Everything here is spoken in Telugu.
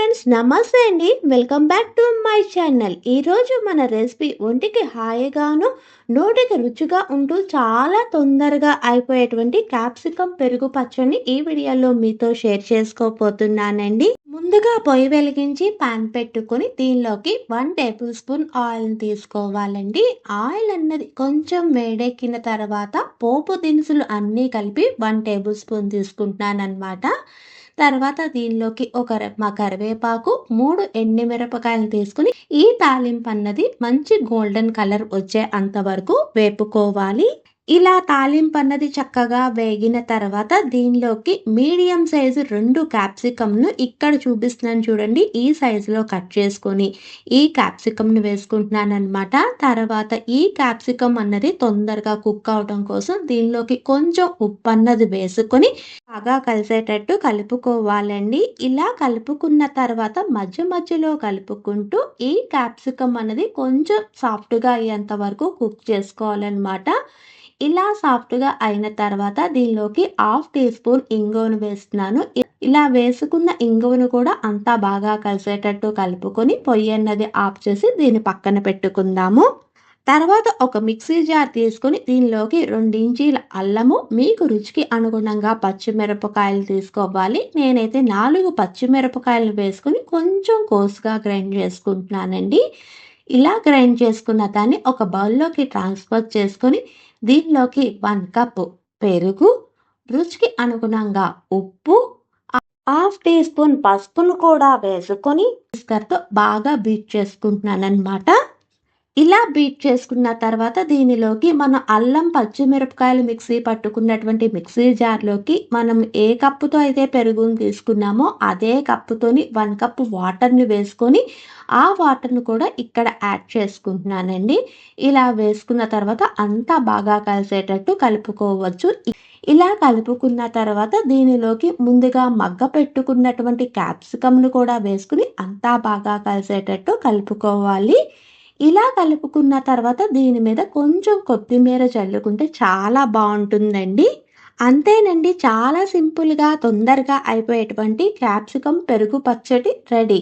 ఫ్రెండ్స్, నమస్తే అండి. Welcome back to my channel. ఈరోజు మన రెసిపీ ఒంటికి హాయిగాను, నోటికి రుచిగా ఉంటూ చాలా తొందరగా అయిపోయేటువంటి క్యాప్సికమ్ పెరుగు పచ్చడిని ఈ వీడియోలో మీతో షేర్ చేసుకోబోతున్నానండి. ముందుగా పొయ్యి వెలిగించి పాన్ పెట్టుకొని దీనిలోకి 1 టేబుల్ స్పూన్ ఆయిల్ని తీసుకోవాలండి. ఆయిల్ అన్నది కొంచెం వేడెక్కిన తర్వాత పోపు దినుసులు అన్నీ కలిపి 1 టేబుల్ స్పూన్ తీసుకుంటున్నాను అనమాట. తర్వాత దీనిలోకి ఒక రెమ్మ కరివేపాకు, 3 ఎండుమిరపకాయలు తీసుకుని ఈ తాలింపు అన్నది మంచి గోల్డెన్ కలర్ వచ్చే అంతవరకు వేపుకోవాలి. ఇలా తాలింపు అన్నది చక్కగా వేగిన తర్వాత దీనిలోకి మీడియం సైజు 2 క్యాప్సికమ్‌ను ఇక్కడ చూపిస్తున్నాను చూడండి. ఈ సైజులో కట్ చేసుకొని ఈ క్యాప్సికమ్‌ని వేసుకుంటున్నాననమాట. తర్వాత ఈ క్యాప్సికమ్ అన్నది తొందరగా కుక్ అవ్వడం కోసం దీనిలోకి కొంచెం ఉప్పు అన్నది వేసుకొని బాగా కలిసేటట్టు కలుపుకోవాలండి. ఇలా కలుపుకున్న తర్వాత మధ్య మధ్యలో కలుపుకుంటూ ఈ క్యాప్సికమ్ అనేది కొంచెం సాఫ్ట్‌గా అయ్యేంత వరకు కుక్ చేసుకోవాలనమాట. ఇలా సాఫ్ట్‌గా అయిన తర్వాత దీనిలోకి హాఫ్ టీ స్పూన్ ఇంగువను వేస్తున్నాను. ఇలా వేసుకున్న ఇంగువను కూడా అంతా బాగా కలిసేటట్టు కలుపుకొని పొయ్యి అన్నది ఆఫ్ చేసి దీన్ని పక్కన పెట్టుకుందాము. తర్వాత ఒక మిక్సీ జార్ తీసుకొని దీనిలోకి 2 ఇంచీల అల్లము, మీకు రుచికి అనుగుణంగా పచ్చిమిరపకాయలు తీసుకోవాలి. నేనైతే 4 పచ్చిమిరపకాయలు వేసుకొని కొంచెం కోసుగా గ్రైండ్ చేసుకుంటున్నానండి. ఇలా గ్రైండ్ చేసుకున్న దాన్ని ఒక బౌల్లోకి ట్రాన్స్ఫర్ చేసుకొని దీనిలోకి 1 కప్పు పెరుగు, రుచికి అనుగుణంగా ఉప్పు, హాఫ్ టీ స్పూన్ పసుపును కూడా వేసుకొని విస్కర్‌తో బాగా బీట్ చేసుకుంటున్నానన్నమాట. ఇలా బీట్ చేసుకున్న తర్వాత దీనిలోకి మనం అల్లం, పచ్చిమిరపకాయలు మిక్సీ పట్టుకున్నటువంటి మిక్సీ జార్‌లోకి మనం ఏ కప్పుతో అయితే పెరుగుని తీసుకున్నామో అదే కప్పుతోని 1 కప్పు వాటర్‌ని వేసుకొని ఆ వాటర్‌ని కూడా ఇక్కడ యాడ్ చేసుకుంటున్నానండి. ఇలా వేసుకున్న తర్వాత అంతా బాగా కలిసేటట్టు కలుపుకోవచ్చు. ఇలా కలుపుకున్న తర్వాత దీనిలోకి ముందుగా మగ్గపెట్టుకున్నటువంటి క్యాప్సికమ్‌ను కూడా వేసుకొని అంతా బాగా కలిసేటట్టు కలుపుకోవాలి. ఇలా కలుపుకున్న తర్వాత దీని మీద కొంచెం కొత్తిమీర చల్లుకుంటే చాలా బావుంటుందండి. అంతేనండి, చాలా సింపుల్‌గా తొందరగా అయిపోయేటువంటి క్యాప్సికమ్ పెరుగు పచ్చడి రెడీ.